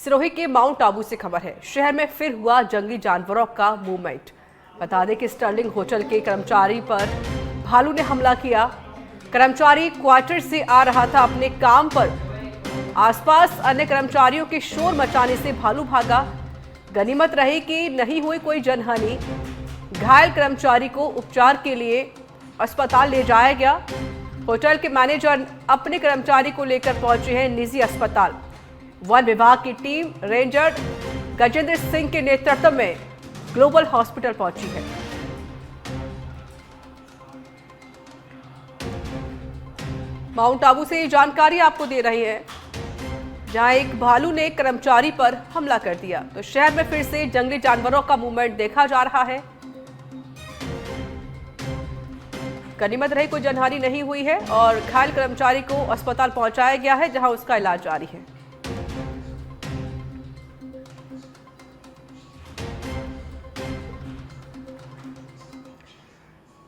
सिरोही के माउंट आबू से खबर है। शहर में फिर हुआ जंगली जानवरों का मूवमेंट। बता दें कि स्टर्लिंग होटल के कर्मचारी पर भालू ने हमला किया। कर्मचारी क्वार्टर से आ रहा था अपने काम पर। आसपास अन्य कर्मचारियों के शोर मचाने से भालू भागा। गनीमत रही कि नहीं हुई कोई जनहानि। घायल कर्मचारी को उपचार के लिए अस्पताल ले जाया गया। होटल के मैनेजर अपने कर्मचारी को लेकर पहुंचे हैं निजी अस्पताल। वन विभाग की टीम रेंजर गजेंद्र सिंह के नेतृत्व में ग्लोबल हॉस्पिटल पहुंची है। माउंट आबू से ये जानकारी आपको दे रही है, जहां एक भालू ने कर्मचारी पर हमला कर दिया। तो शहर में फिर से जंगली जानवरों का मूवमेंट देखा जा रहा है। गनीमत रही कोई जनहानि नहीं हुई है और घायल कर्मचारी को अस्पताल पहुंचाया गया है, जहां उसका इलाज जारी है।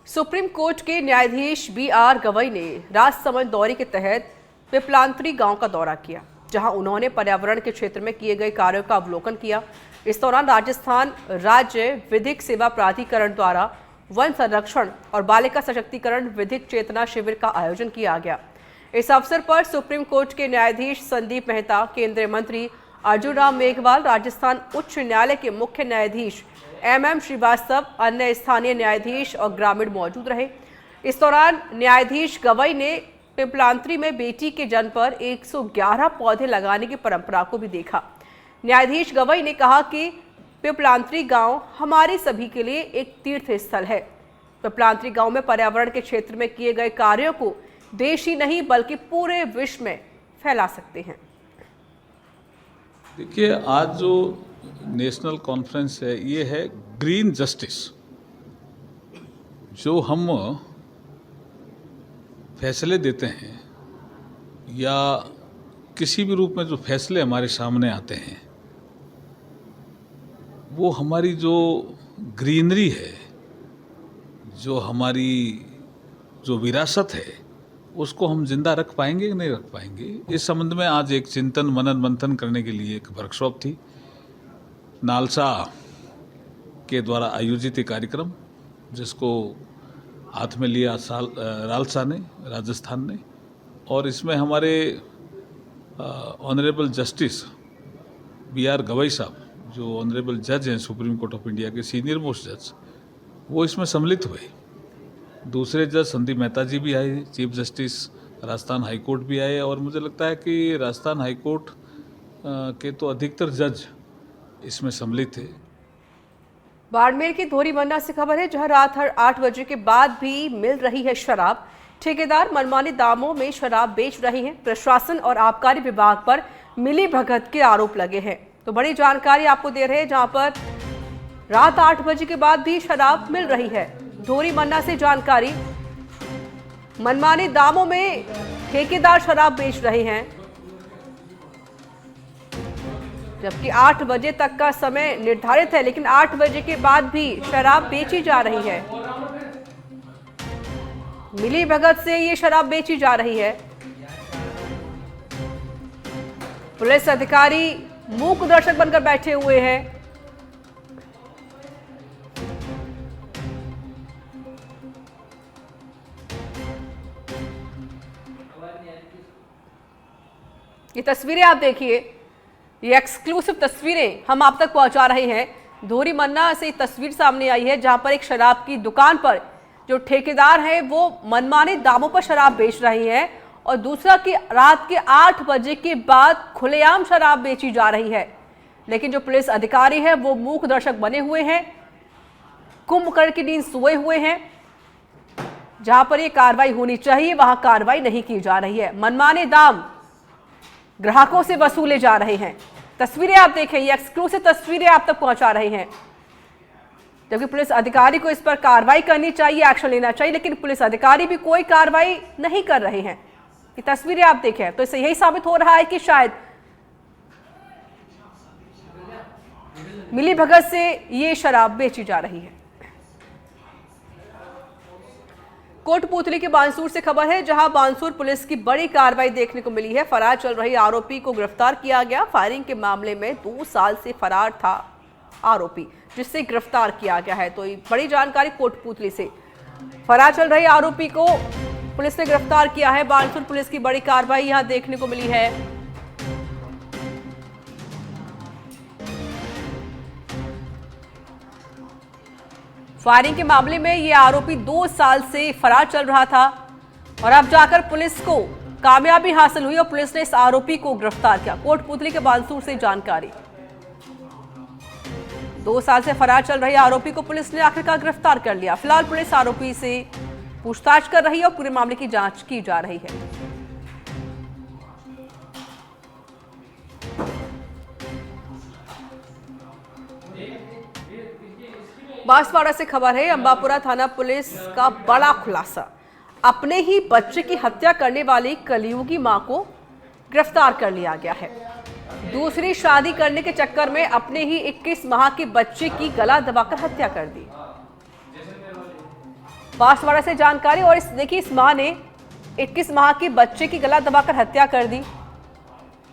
सुप्रीम कोर्ट के न्यायाधीश BR गवई ने राजसमंद दौरे के तहत पिपलांतरी गांव का दौरा किया, जहां उन्होंने पर्यावरण के क्षेत्र में किए गए कार्यों का अवलोकन किया। इस दौरान राजस्थान राज्य विधिक सेवा प्राधिकरण द्वारा वन संरक्षण और बालिका सशक्तिकरण विधिक चेतना शिविर का आयोजन किया गया। इस अवसर पर सुप्रीम कोर्ट के न्यायाधीश संदीप मेहता, केंद्रीय मंत्री अर्जुन राम मेघवाल, राजस्थान उच्च न्यायालय के मुख्य न्यायाधीश MM श्रीवास्तव, अन्य स्थानीय न्यायाधीश और ग्रामीण मौजूद रहे। इस दौरान न्यायाधीश गवई ने पिपलांतरी में बेटी के जन्म पर 111 पौधे लगाने की परंपरा को भी देखा। न्यायाधीश गवई ने कहा कि पिपलांतरी गांव हमारे सभी के लिए एक तीर्थ स्थल है। पिपलांतरी गांव में पर्यावरण के क्षेत्र में किए गए कार्यों को देश ही नहीं बल्कि पूरे विश्व में फैला सकते हैं। देखिए, आज जो नेशनल कॉन्फ्रेंस है, ये है ग्रीन जस्टिस। जो हम फैसले देते हैं या किसी भी रूप में जो फैसले हमारे सामने आते हैं, वो हमारी जो ग्रीनरी है, जो हमारी जो विरासत है, उसको हम जिंदा रख पाएंगे कि नहीं रख पाएंगे। इस संबंध में आज एक चिंतन मनन मंथन करने के लिए एक वर्कशॉप थी, नालसा के द्वारा आयोजित एक कार्यक्रम, जिसको हाथ में लिया रालसा ने, राजस्थान ने। और इसमें हमारे ऑनरेबल जस्टिस BR गवई साहब, जो ऑनरेबल जज हैं सुप्रीम कोर्ट ऑफ इंडिया के, सीनियर मोस्ट जज, वो इसमें सम्मिलित हुए। दूसरे जज संदीप मेहता जी भी आए, chief justice Rajasthan high court भी आए, और मुझे लगता है कि राजस्थान हाई कोर्ट के तो अधिकतर जज इसमें सम्मिलित थे। बाड़मेर की धोरी मन्ना से खबर है, जहां रात 8 बजे के बाद भी मिल रही है शराब। ठेकेदार मनमाने दामों में शराब बेच रहे हैं। प्रशासन और आबकारी विभाग पर मिली भगत के आरोप लगे हैं। तो बड़ी जानकारी आपको दे रहे हैं, जहां पर रात 8 बजे के बाद भी शराब मिल रही है। धोरी मन्ना से जानकारी, मनमाने दामों में ठेकेदार शराब बेच रहे हैं, जबकि 8 बजे तक का समय निर्धारित है, लेकिन 8 बजे के बाद भी शराब बेची जा रही है। मिली भगत से ये शराब बेची जा रही है। पुलिस अधिकारी मूक दर्शक बनकर बैठे हुए हैं। ये तस्वीरें आप देखिए, ये एक्सक्लूसिव तस्वीरें हम आप तक पहुंचा रहे हैं। धोरी मन्ना से तस्वीर सामने आई है, जहां पर एक शराब की दुकान पर जो ठेकेदार है वो मनमाने दामों पर शराब बेच रही है, और दूसरा कि रात के 8 बजे के बाद खुलेआम शराब बेची जा रही है। लेकिन जो पुलिस अधिकारी है वो मूक दर्शक बने हुए हैं, कुंभकर्ण की नींद सोए हुए हैं। जहां पर ये कार्रवाई होनी चाहिए वहां कार्रवाई नहीं की जा रही है। मनमाने दाम ग्राहकों से वसूले जा रहे हैं। तस्वीरें आप देखें, ये एक्सक्लूसिव तस्वीरें आप तक पहुंचा रहे हैं, जबकि पुलिस अधिकारी को इस पर कार्रवाई करनी चाहिए, एक्शन लेना चाहिए, लेकिन पुलिस अधिकारी भी कोई कार्रवाई नहीं कर रहे हैं। ये तस्वीरें आप देखें तो इससे यही साबित हो रहा है कि शायद मिली भगत से ये शराब बेची जा रही है। कोटपूतली के बानसूर से खबर है, जहां बानसूर पुलिस की बड़ी कार्रवाई देखने को मिली है। फरार चल रही आरोपी को गिरफ्तार किया गया। फायरिंग के मामले में 2 साल से फरार था आरोपी, जिससे गिरफ्तार किया गया है। तो ये बड़ी जानकारी कोटपूतली से, फरार चल रहे आरोपी को पुलिस ने गिरफ्तार किया है। बानसूर पुलिस की बड़ी कार्रवाई यहां देखने को मिली है। फायरिंग के मामले में यह आरोपी 2 साल से फरार चल रहा था और अब जाकर पुलिस को कामयाबी हासिल हुई और पुलिस ने इस आरोपी को गिरफ्तार किया। कोटपूतली के बानसूर से जानकारी। 2 साल से फरार चल रहे आरोपी को पुलिस ने आखिरकार गिरफ्तार कर लिया। फिलहाल पुलिस आरोपी से पूछताछ कर रही है और पूरे मामले की जांच की जा रही है। बांसवाड़ा से खबर है, अंबापुरा थाना पुलिस का बड़ा खुलासा। अपने ही बच्चे की हत्या करने वाली कलयुगी मां को गिरफ्तार कर लिया गया है। दूसरी शादी करने के चक्कर में अपने ही 21 माह के बच्चे की गला दबाकर हत्या कर दी। बांसवाड़ा से जानकारी। और देखिए, इस मां ने 21 माह के बच्चे की गला दबाकर हत्या कर दी।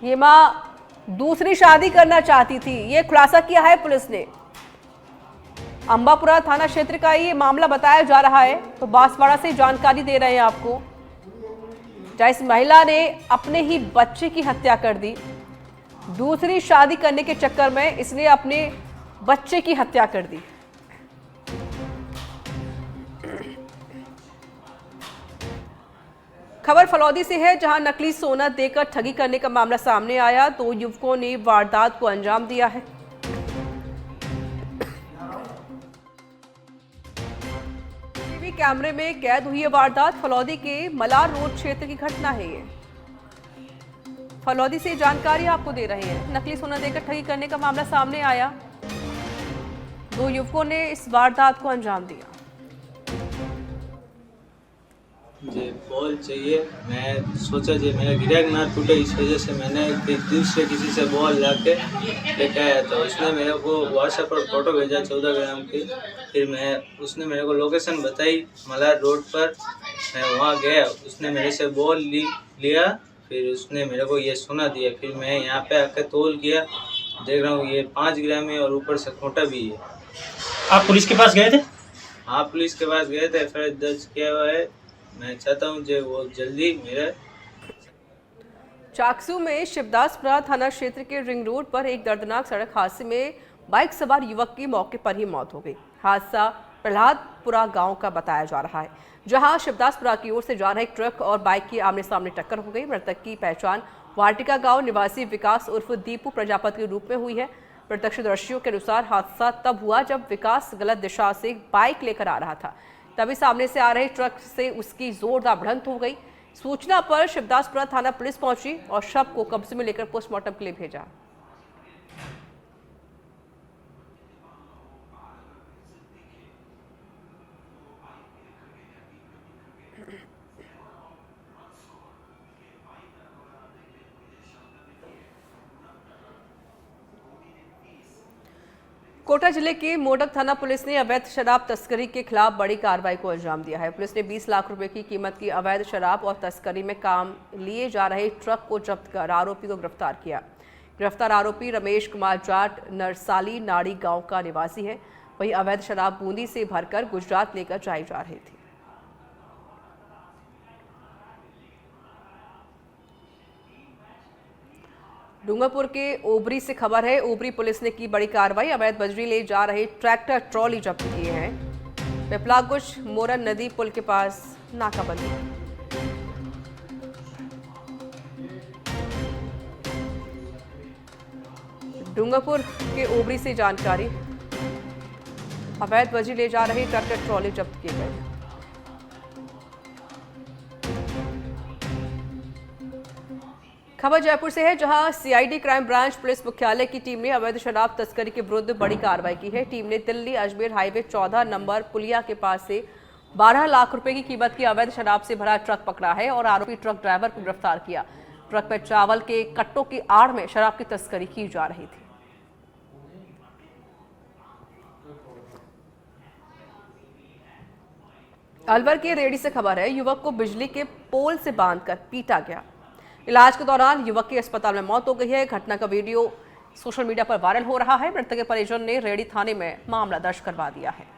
ये मां दूसरी शादी करना चाहती थी, ये खुलासा किया है पुलिस ने। अंबापुरा थाना क्षेत्र का ये मामला बताया जा रहा है। तो बांसवाड़ा से जानकारी दे रहे हैं आपको, जहां इस महिला ने अपने ही बच्चे की हत्या कर दी। दूसरी शादी करने के चक्कर में इसने अपने बच्चे की हत्या कर दी। खबर फलौदी से है, जहां नकली सोना देकर ठगी करने का मामला सामने आया। 2 युवकों ने वारदात को अंजाम दिया है। टीवी कैमरे में कैद हुई है वारदात। फलौदी के मलार रोड क्षेत्र की घटना है ये। फलौदी से जानकारी आपको दे रहे हैं। नकली सोना देकर ठगी करने का मामला सामने आया। 2 युवकों ने इस वारदात को अंजाम दिया। मुझे बॉल चाहिए। मैं सोचा जी मेरा गिराक ना टूटे, इस वजह से मैंने दूसरे किसी से बॉल ला के लेके आया था। उसने मेरे को व्हाट्सएप पर फ़ोटो भेजा 14 ग्राम की। फिर उसने मेरे को लोकेशन बताई मलार रोड पर। मैं वहाँ गया, उसने मेरे से बॉल लिया। फिर उसने मेरे को ये सोना दिया। फिर मैं यहाँ पे आकर तोल किया, देख रहा हूँ ये 5 ग्राम है और ऊपर से खोटा भी है। आप पुलिस के पास गए थे? हाँ, पुलिस के पास गए थे, एफआईआर दर्ज किया हुआ है। मैं चाहता हूँ जो वो जल्दी मेरे। चाकसू में शिवदासपुरा थाना क्षेत्र के रिंग रोड पर एक दर्दनाक सड़क हादसे में बाइक सवार युवक की मौके पर ही मौत हो गई। हादसा प्रहलादपुरा गांव का बताया जा रहा है, जहां शिवदासपुरा की ओर से जा रहे एक ट्रक और बाइक की आमने सामने टक्कर हो गई। मृतक की पहचान वाटिका गांव निवासी विकास उर्फ दीपू प्रजापति के रूप में हुई है। प्रत्यक्षदर्शियों के अनुसार हादसा तब हुआ जब विकास गलत दिशा से बाइक लेकर आ रहा था। तभी सामने से आ रहे ट्रक से उसकी जोरदार भिड़ंत हो गई। सूचना पर शिवदासपुरा थाना पुलिस पहुंची और शव को कब्जे में लेकर पोस्टमार्टम के लिए भेजा। कोटा जिले के मोडक थाना पुलिस ने अवैध शराब तस्करी के खिलाफ बड़ी कार्रवाई को अंजाम दिया है। पुलिस ने 20 लाख रुपए की कीमत की अवैध शराब और तस्करी में काम लिए जा रहे ट्रक को जब्त कर आरोपी को गिरफ्तार किया। गिरफ्तार आरोपी रमेश कुमार जाट नरसाली नाड़ी गांव का निवासी है। वही अवैध शराब बूंदी से भरकर गुजरात लेकर जाई जा रही थी। डूंगरपुर के ओबरी से खबर है, ओबरी पुलिस ने की बड़ी कार्रवाई। अवैध बजरी ले जा रहे ट्रैक्टर ट्रॉली जब्त किए हैं। पिपलागुश मोरन नदी पुल के पास नाकाबंदी। डूंगरपुर के ओबरी से जानकारी, अवैध बजरी ले जा रहे ट्रैक्टर ट्रॉली जब्त किए गए हैं। खबर जयपुर से है, जहां सीआईडी क्राइम ब्रांच पुलिस मुख्यालय की टीम ने अवैध शराब तस्करी के विरुद्ध बड़ी कार्रवाई की है। टीम ने दिल्ली अजमेर हाईवे 14 नंबर पुलिया के पास से 12 लाख रुपए की कीमत की अवैध शराब से भरा ट्रक पकड़ा है और आरोपी ट्रक ड्राइवर को गिरफ्तार किया। ट्रक में चावल के कट्टों की आड़ में शराब की तस्करी की जा रही थी। अलवर के रेडी से खबर है, युवक को बिजली के पोल से बांधकर पीटा गया। इलाज के दौरान युवक की अस्पताल में मौत हो गई है। घटना का वीडियो सोशल मीडिया पर वायरल हो रहा है। मृतक के परिजन ने रेडी थाने में मामला दर्ज करवा दिया है।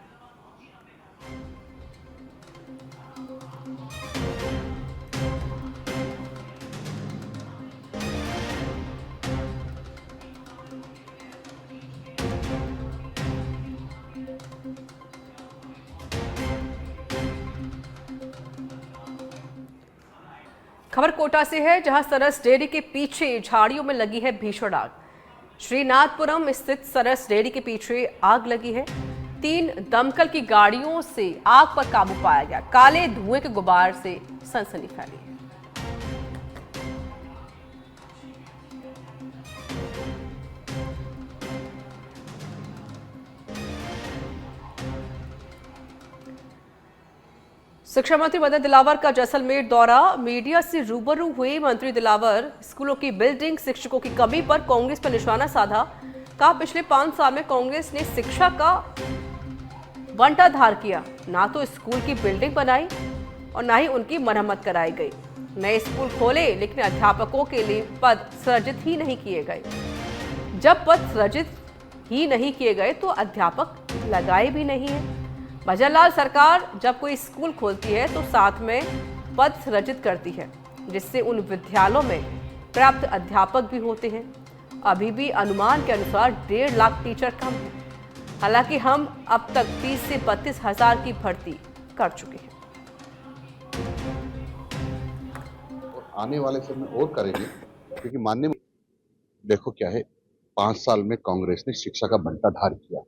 खबर कोटा से है, जहां सरस डेयरी के पीछे झाड़ियों में लगी है भीषण आग। श्रीनाथपुरम स्थित सरस डेयरी के पीछे आग लगी है। 3 दमकल की गाड़ियों से आग पर काबू पाया गया। काले धुएं के गुबार से सनसनी फैली है। शिक्षा मंत्री मदन दिलावर का जैसलमेर दौरा। मीडिया से रूबरू हुए मंत्री दिलावर स्कूलों की बिल्डिंग, शिक्षकों की कमी पर कांग्रेस पर निशाना साधा। कहा, पिछले 5 साल में कांग्रेस ने शिक्षा का बंटाधार किया। ना तो स्कूल की बिल्डिंग बनाई और ना ही उनकी मरम्मत कराई गई। नए स्कूल खोले लेकिन अध्यापकों के लिए पद सृजित ही नहीं किए गए। जब पद सृजित ही नहीं किए गए तो अध्यापक लगाए भी नहीं है। भजनलाल सरकार जब कोई स्कूल खोलती है तो साथ में पद सृजित करती है, जिससे उन विद्यालयों में पर्याप्त अध्यापक भी होते हैं। अभी भी अनुमान के अनुसार 1.5 लाख टीचर कम है। हालांकि हम अब तक 30 से 32 हजार की भर्ती कर चुके हैं। और आने वाले समय और करेंगे, क्योंकि माननीय देखो क्या है, 5 साल में कांग्रेस ने शिक्षा का बंटाधार किया।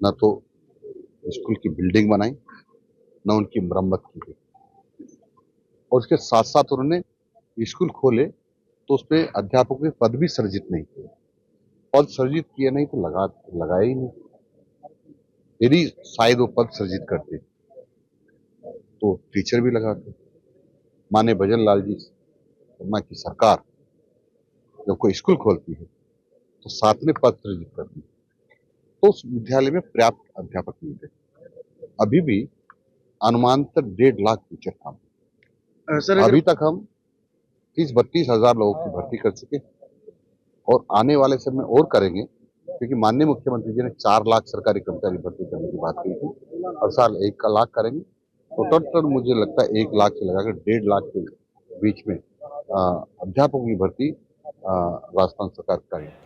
न तो स्कूल की बिल्डिंग बनाई, न उनकी मरम्मत की गई, और उसके साथ साथ उन्होंने स्कूल खोले तो उसमें अध्यापकों के पद भी सृजित नहीं किए। पद सृजित किए नहीं तो लगाए ही नहीं। यदि शायद वो पद सृजित करते तो टीचर भी लगाते। माने भजनलाल जी शर्मा की सरकार जब कोई स्कूल खोलती है तो साथ में पद सृजित करती है, तो उस विद्यालय में पर्याप्त अध्यापक मिलते। अभी भी अनुमानतः 1.5 लाख टीचर काम। अभी तक हम 30-32 हजार लोगों की भर्ती कर चुके और आने वाले समय और करेंगे, क्योंकि माननीय मुख्यमंत्री जी ने 4 लाख सरकारी कर्मचारी भर्ती करने की बात की थी। हर साल 1 लाख करेंगे तो टोटल मुझे लगता है 1 लाख से लगाकर 1.5 लाख के बीच में अध्यापकों की भर्ती राजस्थान सरकार करेगी।